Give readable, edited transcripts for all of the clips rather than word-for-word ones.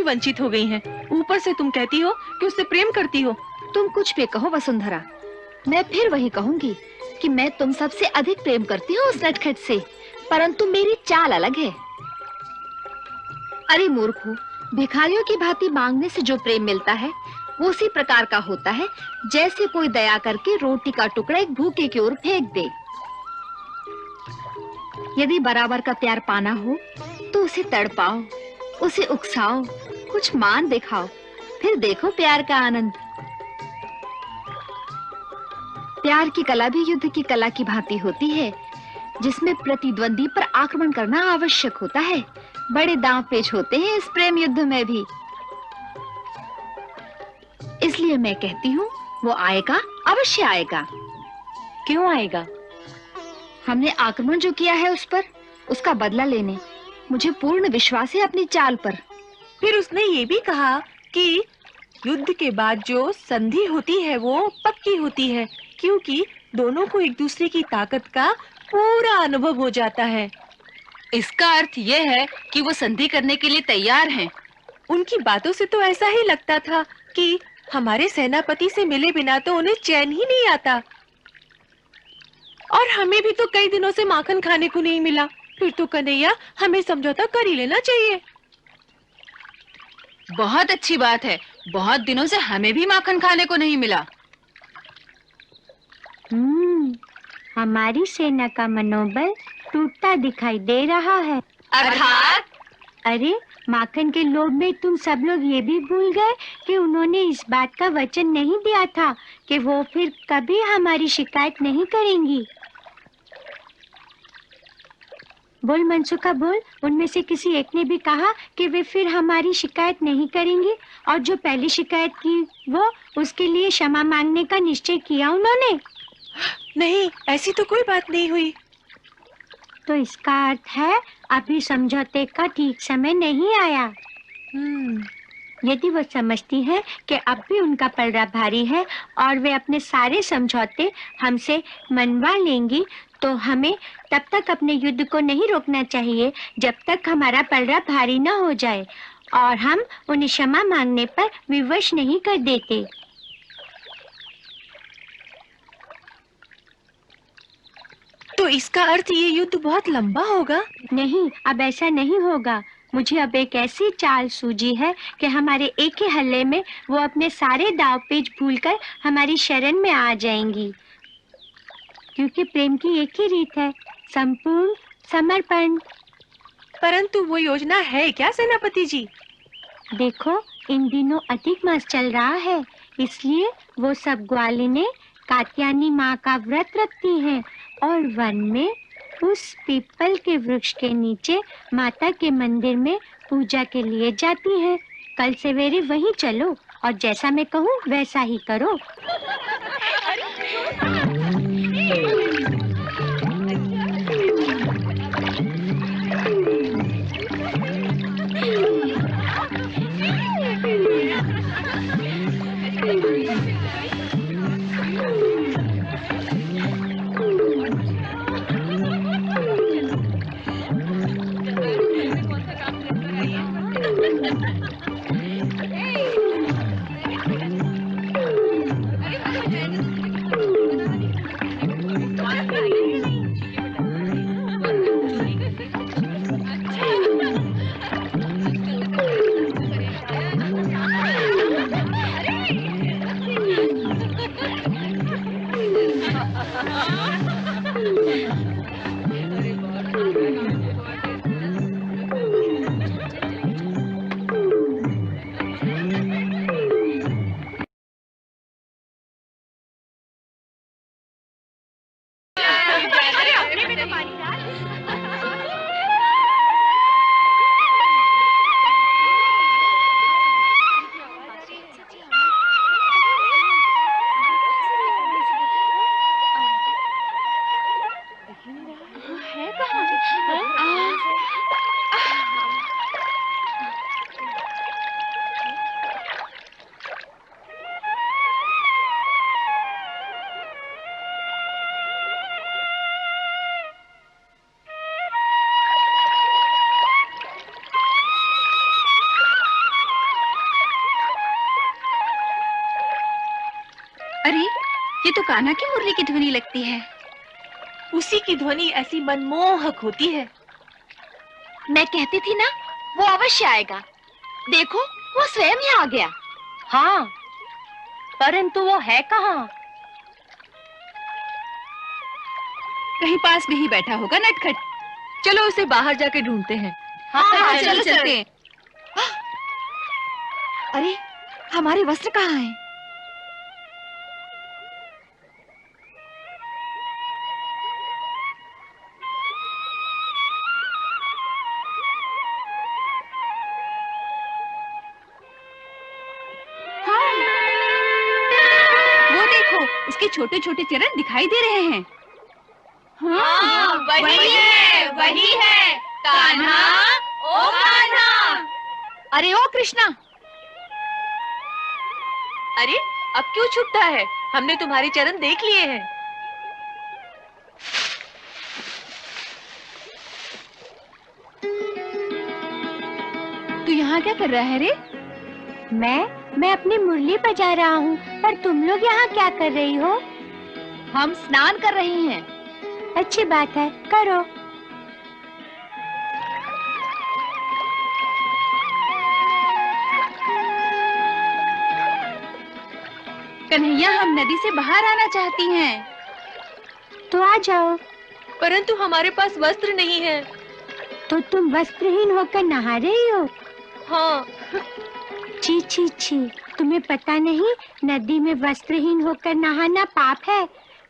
वंचित हो गई हैं। ऊपर से तुम कहती हो कि उससे प्रेम करती हो। तुम कुछ भी कहो वसुंधरा, मैं फिर वही कहूंगी कि मैं तुम सबसे अधिक प्रेम करती हूँ उस नटखट से, परंतु मेरी चाल अलग है। अरे मूर्खो, भिखारियों की भांति मांगने से जो प्रेम मिलता है वो उसी प्रकार का होता है जैसे कोई दया करके रोटी का टुकड़ा एक भूखे की ओर फेंक दे। यदि बराबर का प्यार पाना हो तो उसे तड़पाओ, उसे उकसाओ, कुछ मान दिखाओ, फिर देखो प्यार का आनंद। प्यार की कला भी युद्ध की कला की भांति होती है, जिसमें प्रतिद्वंदी पर आक्रमण करना आवश्यक होता है। बड़े दांव पेच होते हैं इस प्रेम युद्ध में भी। इसलिए मैं कहती हूँ वो आएगा, अवश्य आएगा। क्यों आएगा? हमने आक्रमण जो किया है उस पर, उसका बदला लेने। मुझे पूर्ण विश्वास है अपनी चाल पर। फिर उसने ये भी कहा कि युद्ध के बाद जो संधि होती है वो पक्की होती है, क्योंकि दोनों को एक दूसरे की ताकत का पूरा अनुभव हो जाता है। इसका अर्थ ये है कि वो संधि करने के लिए तैयार हैं। उनकी बातों से तो ऐसा ही लगता था कि हमारे सेनापति से मिले बिना तो उन्हें चैन ही नहीं आता। और हमें भी तो कई दिनों से माखन खाने को नहीं मिला। फिर तो कन्हैया हमें समझौता कर ही लेना चाहिए। बहुत अच्छी बात है, बहुत दिनों से हमें भी माखन खाने को नहीं मिला। हमारी सेना का मनोबल टूटता दिखाई दे रहा है। अर्थात? अरे माखन के लोभ में तुम सब लोग ये भी भूल गए कि उन्होंने इस बात का वचन नहीं दिया था कि वो फिर कभी हमारी शिकायत नहीं करेंगी। बोल मनसुखा बोल, उनमें से किसी एक ने भी कहा कि वे फिर हमारी शिकायत नहीं करेंगी, और जो पहली शिकायत की वो उसके लिए क्षमा मांगने का निश्चय किया उन्होंने। नहीं, ऐसी तो कोई बात नहीं हुई। तो इसका अर्थ है अभी समझौते का ठीक समय नहीं आया। यदि वो समझती है कि अब भी उनका पलड़ा भारी है और वे अपने सारे समझौते हमसे मनवा लेंगी, तो हमें तब तक अपने युद्ध को नहीं रोकना चाहिए जब तक हमारा पलड़ा भारी न हो जाए और हम उन्हें क्षमा मांगने पर विवश नहीं कर देते। तो इसका अर्थ ये युद्ध बहुत लंबा होगा? नहीं, अब ऐसा नहीं होगा। मुझे अब एक ऐसी चाल सूझी है कि हमारे एक ही हल्ले में वो अपने सारे दाव पेच भूलकर हमारी शरण में आ जाएंगी, क्योंकि प्रेम की एक ही रीत है, संपूर्ण समर्पण। परंतु वो योजना है क्या सेनापति जी? देखो, इन दिनों अधिक मास चल रहा है, इसलिए वो सब ग्वालिनें कात्यायनी माँ का व्रत रखती हैं और वन में उस पीपल के वृक्ष के नीचे माता के मंदिर में पूजा के लिए जाती हैं। कल सवेरे वहीं चलो और जैसा मैं कहूँ वैसा ही करो। अरे, ये तो कान्हा की मुरली की ध्वनि लगती है। उसी की ध्वनि ऐसी मनमोहक होती है। मैं कहती थी ना, वो अवश्य आएगा। देखो, वो स्वयं ही आ गया। हाँ, परंतु वो है कहाँ? कहीं पास में ही बैठा होगा नटखट। चलो उसे बाहर जाके ढूंढते हैं। हाँ, चलो चलते हैं। अरे, हमारे वस्त्र कहाँ हैं? वो देखो, उसके छोटे छोटे चरण दिखाई दे रहे हैं। हाँ, वही है, कान्हा, ओ कान्हा। अरे ओ कृष्णा, अरे, अब क्यों छुपता है? हमने तुम्हारे चरण देख लिए हैं। तू यहाँ क्या कर रहा है रे? मैं अपनी मुरली बजा रहा हूँ, पर तुम लोग यहाँ क्या कर रही हो? हम स्नान कर रहे हैं। अच्छी बात है, करो। कन्हैया, हम नदी से बाहर आना चाहती हैं। तो आ जाओ। परंतु हमारे पास वस्त्र नहीं है। तो तुम वस्त्रहीन होकर नहा रही हो? हाँ, छी छी छी, तुम्हें पता नहीं, नदी में वस्त्रहीन होकर नहाना पाप है।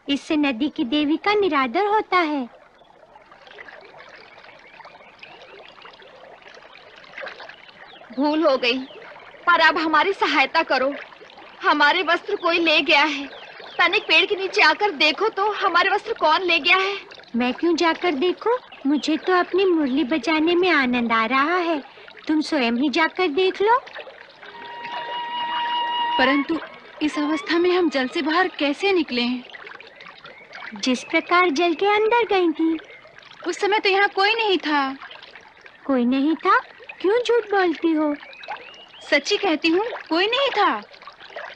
इससे नदी की देवी का निरादर होता है। भूल हो गई, पर अब हमारी सहायता करो। हमारे वस्त्र कोई ले गया है। तनिक पेड़ के नीचे आकर देखो तो हमारे वस्त्र कौन ले गया है। मैं क्यों जाकर देखूं? मुझे तो अपनी मुरली बजाने में आनंद आ रहा है। तुम स्वयं ही जाकर देख लो। परंतु इस अवस्था में हम जल से बाहर कैसे निकले हैं? जिस प्रकार जल के अंदर गई थी। उस समय तो यहाँ कोई नहीं था। कोई नहीं था? क्यों झूठ बोलती हो? सच्ची कहती हूँ, कोई नहीं था।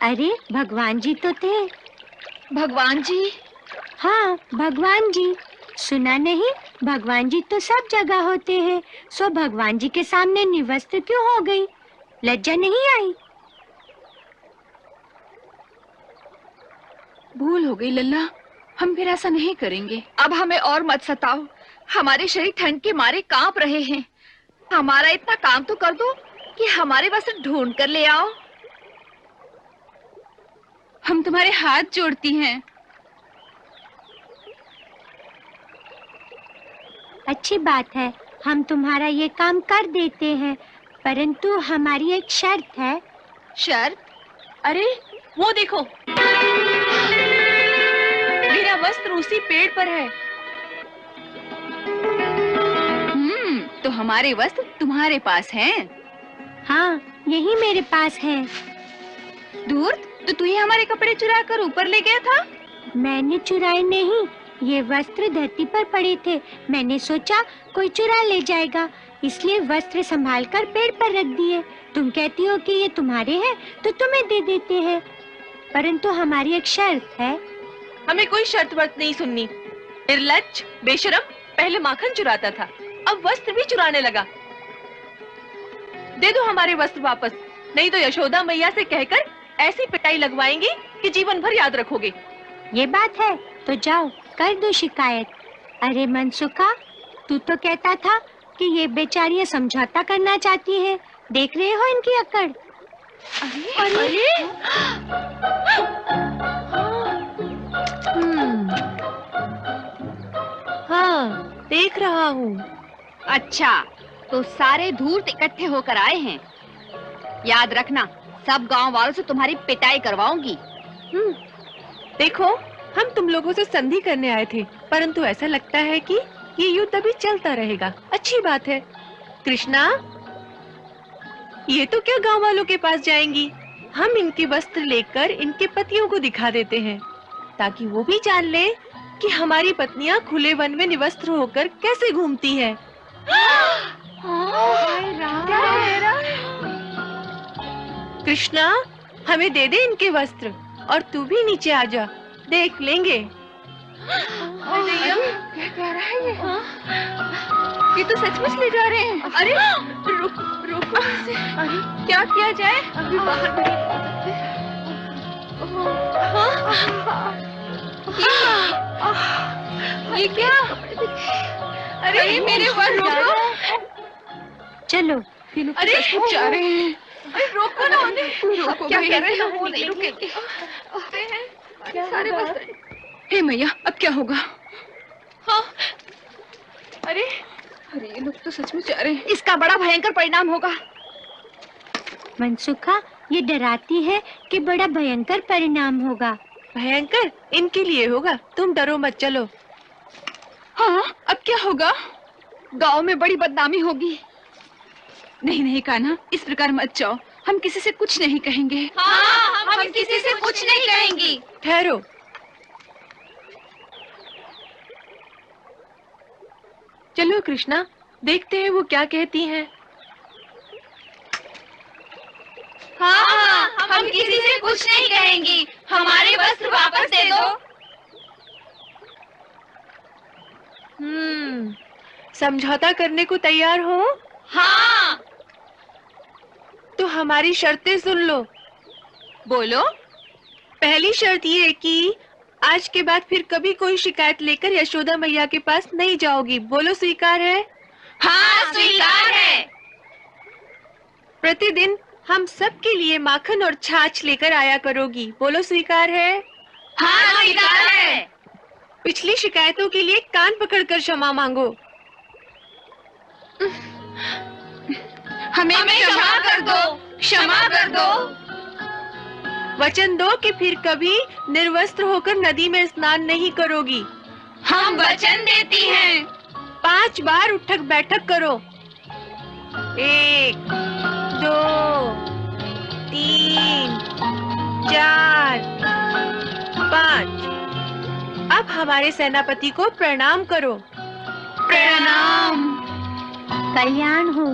अरे, भगवान जी तो थे। भगवान जी? हाँ, भगवान जी। सुना नहीं, भगवान जी तो सब जगह होते हैं। सो भगवान जी के सामने निवस्त्र क्यों हो गई? लज्जा नहीं आई? भूल हो गई लल्ला, हम फिर ऐसा नहीं करेंगे। अब हमें और मत सताओ। हमारे शरीर ठंड के मारे कांप रहे हैं। हमारा इतना काम तो कर दो कि हमारे वस्त्र ढूंढ कर ले आओ। हम तुम्हारे हाथ जोड़ती हैं। अच्छी बात है, हम तुम्हारा ये काम कर देते हैं, परंतु हमारी एक शर्त है। शर्त? अरे, वो देखो, मेरा वस्त्र उसी पेड़ पर है। तो हमारे वस्त्र तुम्हारे पास हैं। हाँ, यही मेरे पास है। दूर, तो तू ही हमारे कपड़े चुरा कर ऊपर ले गया था। मैंने चुराए नहीं, ये वस्त्र धरती पर पड़े थे। मैंने सोचा कोई चुरा ले जाएगा, इसलिए वस्त्र संभाल कर पेड़ पर रख दिए। तुम कहती हो कि ये तुम्हारे हैं, तो तुम्हें दे देते हैं, परंतु हमारी एक शर्त है। हमें कोई शर्त वर्त नहीं सुननी। निर्लज्ज, बेशरम, पहले माखन चुराता था, अब वस्त्र भी चुराने लगा। दे दो हमारे वस्त्र वापस, नहीं तो यशोदा मैया से कहकर ऐसी पिटाई लगवाएंगी कि जीवन भर याद रखोगे। ये बात है तो जाओ कर दो शिकायत। अरे मनसुखा, तू तो कहता था कि ये बेचारियां समझौता करना चाहती है। देख रहे हो इनकी अकड़। अरे, हाँ, देख रहा हूँ। अच्छा, तो सारे धूर्त इकट्ठे होकर आए हैं। याद रखना, सब गांव वालों से तुम्हारी पिटाई करवाऊंगी। देखो, हम तुम लोगों से संधि करने आए थे, परंतु ऐसा लगता है कि ये युद्ध अभी चलता रहेगा। अच्छी बात है। कृष्णा, ये तो क्या गांव वालों के पास जाएंगी? हम इनके वस्त्र लेकर इनके पतियों को दिखा देते हैं, ताकि वो भी जान ले कि हमारी पत्नियां खुले वन में निवस्त्र होकर कैसे घूमती हैं। कृष्णा, हमें दे दे इनके वस्त्र। और तू भी नीचे आ जा, देख लेंगे। क्या कह रहा है ये तो सचमुच ले जा रहे हैं। अरे रुको इसे। क्या किया जाए? अभी बाहर नहीं ये क्या? अरे मेरे ऊपर रोको। चलो। अरे सचमुच जा रहे हैं। अरे रोको ना उन्हें। रोको, क्या कह रहे हैं? वो नहीं रुकेंगे। सारे बस। हे मैया, अब क्या होगा? हाँ। अरे ये लोग तो सचमुच जा रहे हैं। इसका बड़ा भयंकर परिणाम होगा। मनसुखा, ये डराती है कि बड़ा भयंकर परिणाम होगा। भयंकर इनके लिए होगा, तुम डरो मत, चलो। हाँ, अब क्या होगा? गांव में बड़ी बदनामी होगी। नहीं कान्हा, इस प्रकार मत जाओ। हम किसी से कुछ नहीं कहेंगे। हाँ, हम किसी से कुछ नहीं कहेंगे। ठहरो। चलो कृष्णा, देखते हैं वो क्या कहती हैं। हाँ, हम किसी से कुछ नहीं कहेंगी। हमारे वस्त्र वापस दे दो। समझौता करने को तैयार हो? हाँ। तो हमारी शर्तें सुन लो। बोलो। पहली शर्त ये कि आज के बाद फिर कभी कोई शिकायत लेकर यशोदा मैया के पास नहीं जाओगी। बोलो, स्वीकार है? हाँ, स्वीकार है। प्रतिदिन हम सब के लिए माखन और छाछ लेकर आया करोगी। बोलो, स्वीकार है? हाँ, स्वीकार है। पिछली शिकायतों के लिए कान पकड़कर क्षमा मांगो। हमें क्षमा कर दो, क्षमा कर दो। वचन दो कि फिर कभी निर्वस्त्र होकर नदी में स्नान नहीं करोगी। हम वचन देती हैं। 5 बार उठक बैठक करो। 1 2 3 4 5। अब हमारे सेनापति को प्रणाम करो। प्रणाम। कल्याण हो।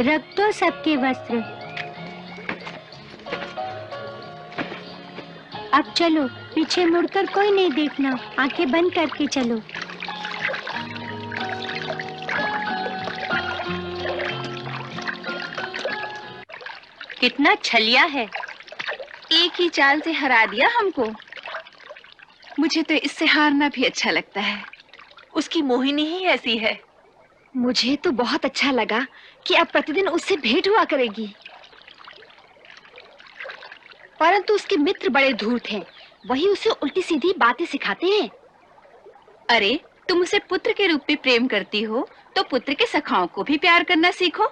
रख दो सबके वस्त्र। अब चलो, पीछे मुड़कर कोई नहीं देखना, आंखें बंद करके चलो। कितना छलिया है। एक ही चाल से हरा दिया हमको। मुझे तो इससे हारना भी अच्छा लगता है। उसकी मोहिनी ही ऐसी है। मुझे तो बहुत अच्छा लगा कि अब प्रतिदिन उससे भेंट हुआ करेगी। परंतु उसके मित्र बड़े धूर्त हैं। वही उसे उल्टी सीधी बातें सिखाते हैं। अरे, तुम उसे पुत्र के रूप में प्रेम करती हो तो पुत्र के सखाओं को भी प्यार करना सीखो।